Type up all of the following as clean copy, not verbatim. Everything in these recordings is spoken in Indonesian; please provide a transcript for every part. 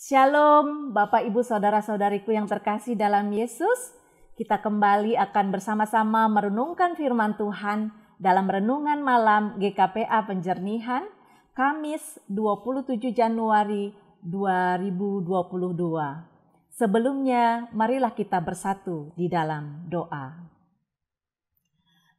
Shalom Bapak Ibu Saudara-saudariku yang terkasih dalam Yesus. Kita kembali akan bersama-sama merenungkan firman Tuhan dalam renungan malam GKPA Penjernihan Kamis 27 Januari 2022. Sebelumnya marilah kita bersatu di dalam doa.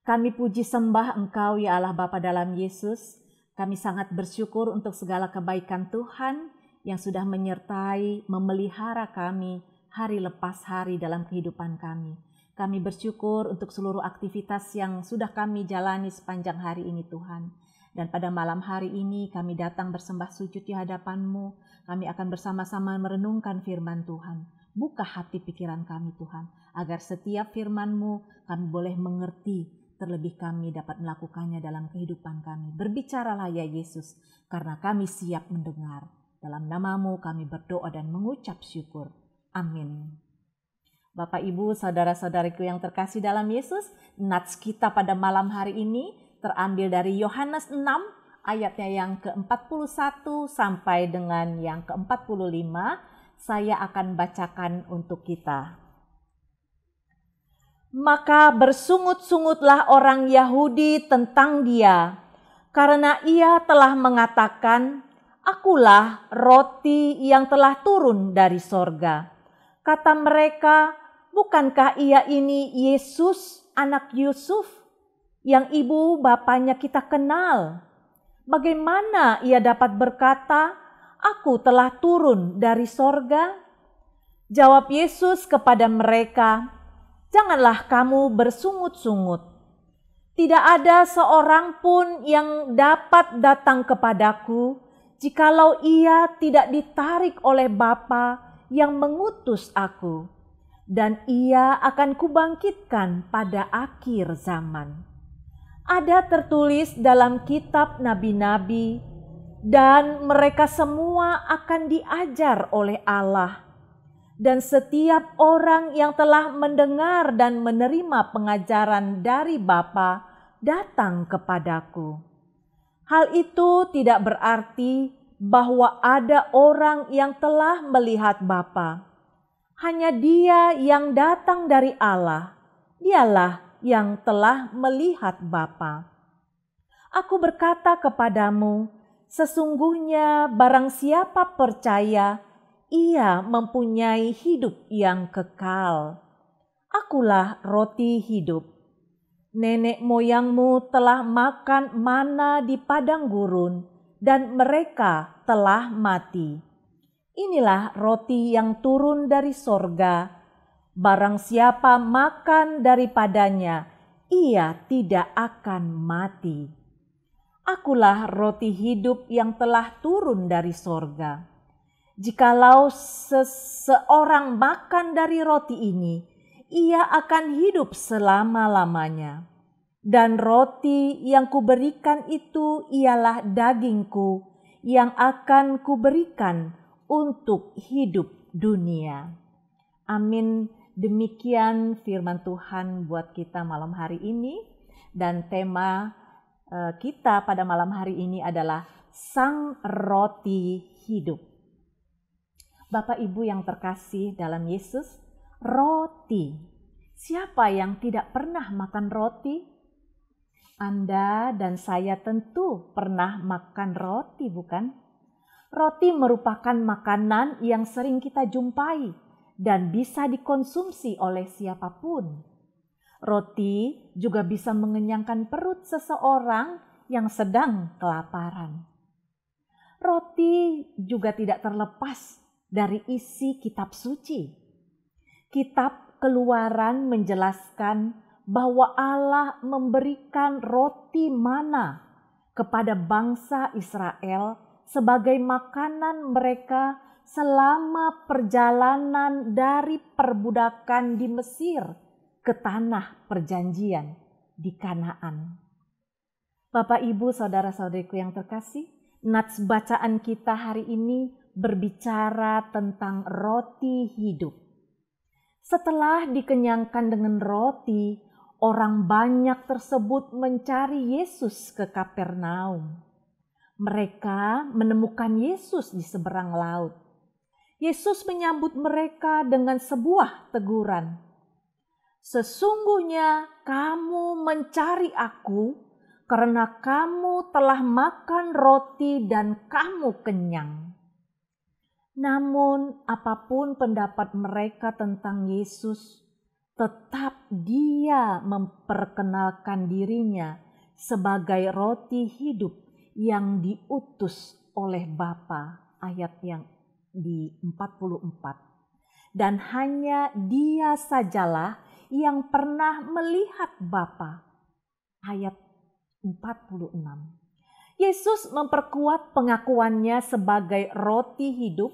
Kami puji sembah Engkau ya Allah Bapa dalam Yesus. Kami sangat bersyukur untuk segala kebaikan Tuhan yang sudah menyertai, memelihara kami hari lepas hari dalam kehidupan kami. Kami bersyukur untuk seluruh aktivitas yang sudah kami jalani sepanjang hari ini Tuhan. Dan pada malam hari ini kami datang bersembah sujud di hadapan-Mu. Kami akan bersama-sama merenungkan firman Tuhan. Buka hati pikiran kami Tuhan, agar setiap firman-Mu kami boleh mengerti, terlebih kami dapat melakukannya dalam kehidupan kami. Berbicaralah ya Yesus, karena kami siap mendengar. Dalam nama-Mu kami berdoa dan mengucap syukur. Amin. Bapak, Ibu, Saudara-saudariku yang terkasih dalam Yesus, nats kita pada malam hari ini terambil dari Yohanes 6 ayatnya yang ke-41 sampai dengan yang ke-45. Saya akan bacakan untuk kita. Maka bersungut-sungutlah orang Yahudi tentang Dia, karena Ia telah mengatakan, Akulah roti yang telah turun dari sorga. Kata mereka, bukankah Ia ini Yesus, anak Yusuf, yang ibu bapanya kita kenal? Bagaimana Ia dapat berkata, Aku telah turun dari sorga? Jawab Yesus kepada mereka, Janganlah kamu bersungut-sungut. Tidak ada seorang pun yang dapat datang kepadaku, jikalau ia tidak ditarik oleh Bapa yang mengutus aku, dan ia akan kubangkitkan pada akhir zaman. Ada tertulis dalam kitab nabi-nabi, dan mereka semua akan diajar oleh Allah. Dan setiap orang yang telah mendengar dan menerima pengajaran dari Bapa datang kepadaku. Hal itu tidak berarti bahwa ada orang yang telah melihat Bapa. Hanya Dia yang datang dari Allah, Dialah yang telah melihat Bapa. Aku berkata kepadamu, sesungguhnya barang siapa percaya, ia mempunyai hidup yang kekal. Akulah roti hidup. Nenek moyangmu telah makan mana di padang gurun, dan mereka telah mati. Inilah roti yang turun dari sorga. Barang siapa makan daripadanya, ia tidak akan mati. Akulah roti hidup yang telah turun dari sorga. Jikalau seseorang makan dari roti ini, ia akan hidup selama-lamanya. Dan roti yang kuberikan itu ialah dagingku yang akan kuberikan untuk hidup dunia. Amin. Demikian firman Tuhan buat kita malam hari ini. Dan tema kita pada malam hari ini adalah Sang Roti Hidup. Bapak Ibu yang terkasih dalam Yesus, roti. Siapa yang tidak pernah makan roti? Anda dan saya tentu pernah makan roti, bukan? Roti merupakan makanan yang sering kita jumpai dan bisa dikonsumsi oleh siapapun. Roti juga bisa mengenyangkan perut seseorang yang sedang kelaparan. Roti juga tidak terlepas dari isi kitab suci. Kitab Keluaran menjelaskan bahwa Allah memberikan roti mana kepada bangsa Israel sebagai makanan mereka selama perjalanan dari perbudakan di Mesir ke tanah perjanjian di Kanaan. Bapak, Ibu, Saudara-saudariku yang terkasih, nats bacaan kita hari ini berbicara tentang roti hidup. Setelah dikenyangkan dengan roti, orang banyak tersebut mencari Yesus ke Kapernaum. Mereka menemukan Yesus di seberang laut. Yesus menyambut mereka dengan sebuah teguran. Sesungguhnya kamu mencari aku karena kamu telah makan roti dan kamu kenyang. Namun apapun pendapat mereka tentang Yesus, tetap dia memperkenalkan dirinya sebagai roti hidup yang diutus oleh Bapa, ayat yang di 44. Dan hanya dia sajalah yang pernah melihat Bapa, ayat 46. Yesus memperkuat pengakuannya sebagai roti hidup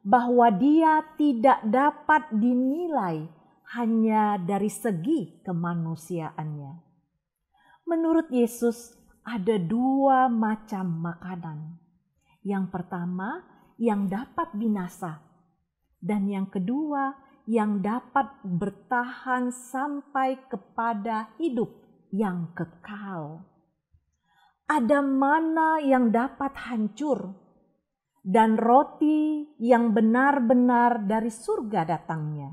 bahwa dia tidak dapat dinilai hanya dari segi kemanusiaannya. Menurut Yesus ada dua macam makanan. Yang pertama yang dapat binasa, dan yang kedua yang dapat bertahan sampai kepada hidup yang kekal. Ada mana yang dapat hancur, dan roti yang benar-benar dari surga datangnya.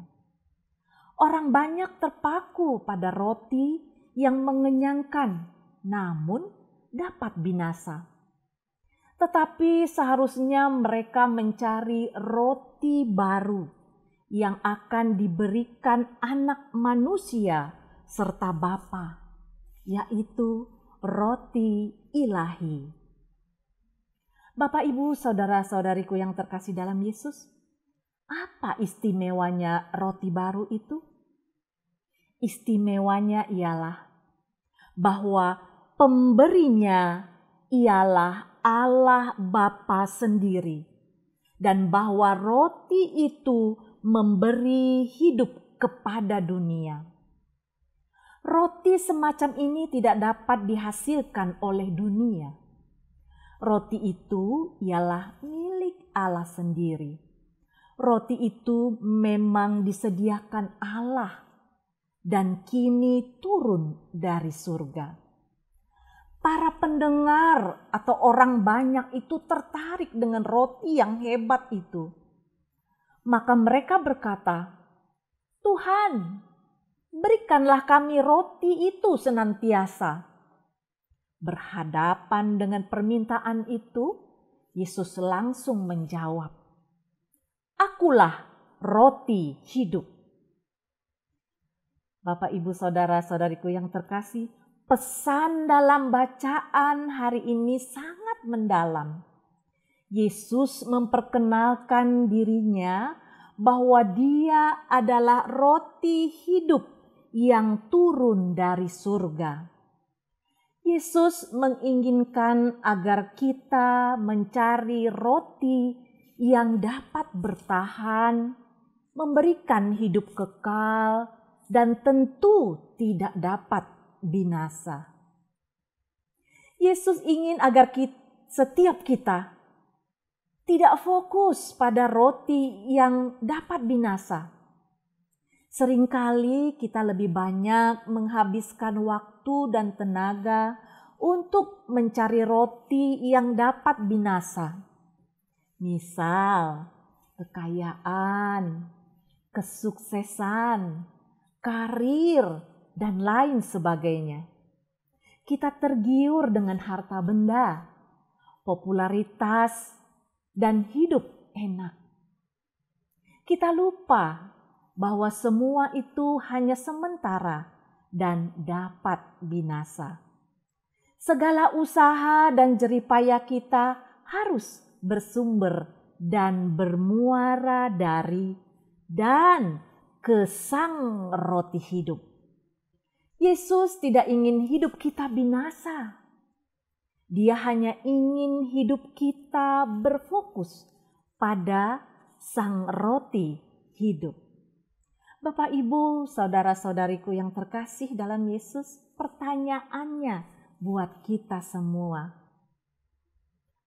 Orang banyak terpaku pada roti yang mengenyangkan, namun dapat binasa. Tetapi seharusnya mereka mencari roti baru yang akan diberikan Anak Manusia serta Bapa, yaitu roti ilahi. Bapak, Ibu, saudara-saudariku yang terkasih dalam Yesus, apa istimewanya roti baru itu? Istimewanya ialah bahwa pemberinya ialah Allah Bapa sendiri, dan bahwa roti itu memberi hidup kepada dunia. Roti semacam ini tidak dapat dihasilkan oleh dunia. Roti itu ialah milik Allah sendiri. Roti itu memang disediakan Allah dan kini turun dari surga. Para pendengar atau orang banyak itu tertarik dengan roti yang hebat itu. Maka mereka berkata, "Tuhan, berikanlah kami roti itu senantiasa." Berhadapan dengan permintaan itu, Yesus langsung menjawab, "Akulah roti hidup." Bapak, Ibu, saudara-saudariku yang terkasih, pesan dalam bacaan hari ini sangat mendalam. Yesus memperkenalkan dirinya bahwa dia adalah roti hidup yang turun dari surga. Yesus menginginkan agar kita mencari roti yang dapat bertahan, memberikan hidup kekal, dan tentu tidak dapat binasa. Yesus ingin agar setiap kita tidak fokus pada roti yang dapat binasa. Seringkali kita lebih banyak menghabiskan waktu dan tenaga untuk mencari roti yang dapat binasa. Misal, kekayaan, kesuksesan, karir, dan lain sebagainya. Kita tergiur dengan harta benda, popularitas, dan hidup enak. Kita lupa bahwa semua itu hanya sementara dan dapat binasa. Segala usaha dan jeripaya kita harus bersumber dan bermuara dari dan ke Sang Roti Hidup. Yesus tidak ingin hidup kita binasa. Dia hanya ingin hidup kita berfokus pada Sang Roti Hidup. Bapak, Ibu, saudara-saudariku yang terkasih dalam Yesus, pertanyaannya buat kita semua.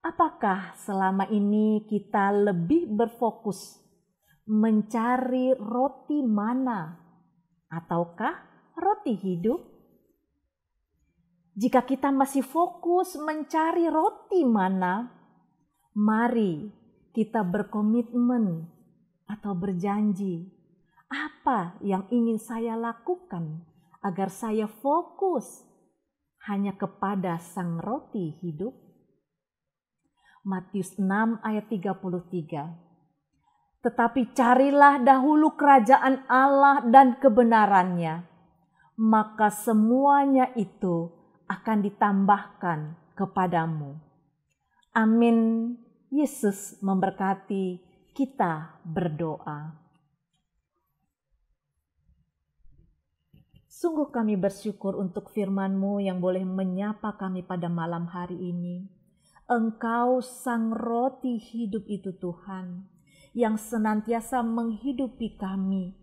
Apakah selama ini kita lebih berfokus mencari roti mana ataukah roti hidup? Jika kita masih fokus mencari roti mana, mari kita berkomitmen atau berjanji, apa yang ingin saya lakukan agar saya fokus hanya kepada sang roti hidup? Matius 6 ayat 33. Tetapi carilah dahulu kerajaan Allah dan kebenarannya, maka semuanya itu akan ditambahkan kepadamu. Amin. Yesus memberkati. Kita berdoa. Sungguh kami bersyukur untuk firman-Mu yang boleh menyapa kami pada malam hari ini. Engkau sang roti hidup itu Tuhan, yang senantiasa menghidupi kami.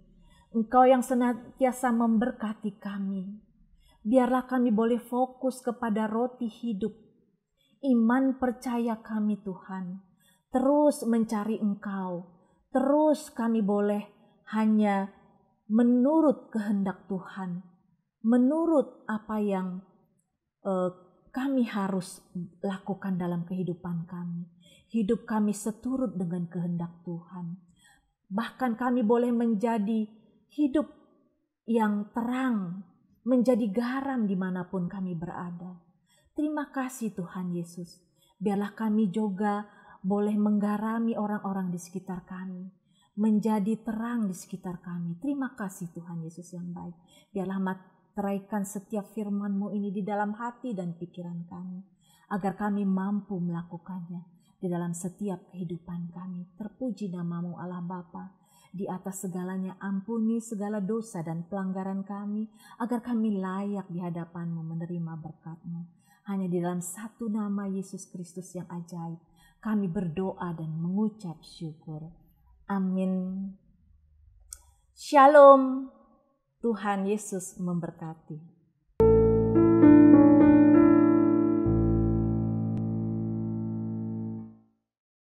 Engkau yang senantiasa memberkati kami. Biarlah kami boleh fokus kepada roti hidup. Iman percaya kami Tuhan. Terus mencari Engkau. Terus kami boleh hanya menurut kehendak Tuhan. Menurut apa yang kami harus lakukan dalam kehidupan kami. Hidup kami seturut dengan kehendak Tuhan. Bahkan kami boleh menjadi hidup yang terang, menjadi garam dimanapun kami berada. Terima kasih Tuhan Yesus. Biarlah kami juga boleh menggarami orang-orang di sekitar kami, menjadi terang di sekitar kami. Terima kasih Tuhan Yesus yang baik. Biarlah materaikan setiap firman-Mu ini di dalam hati dan pikiran kami, agar kami mampu melakukannya di dalam setiap kehidupan kami. Terpuji nama-Mu Allah Bapa. Di atas segalanya ampuni segala dosa dan pelanggaran kami, agar kami layak di hadapan-Mu menerima berkat-Mu. Hanya di dalam satu nama Yesus Kristus yang ajaib, kami berdoa dan mengucap syukur. Amin. Shalom. Tuhan Yesus memberkati.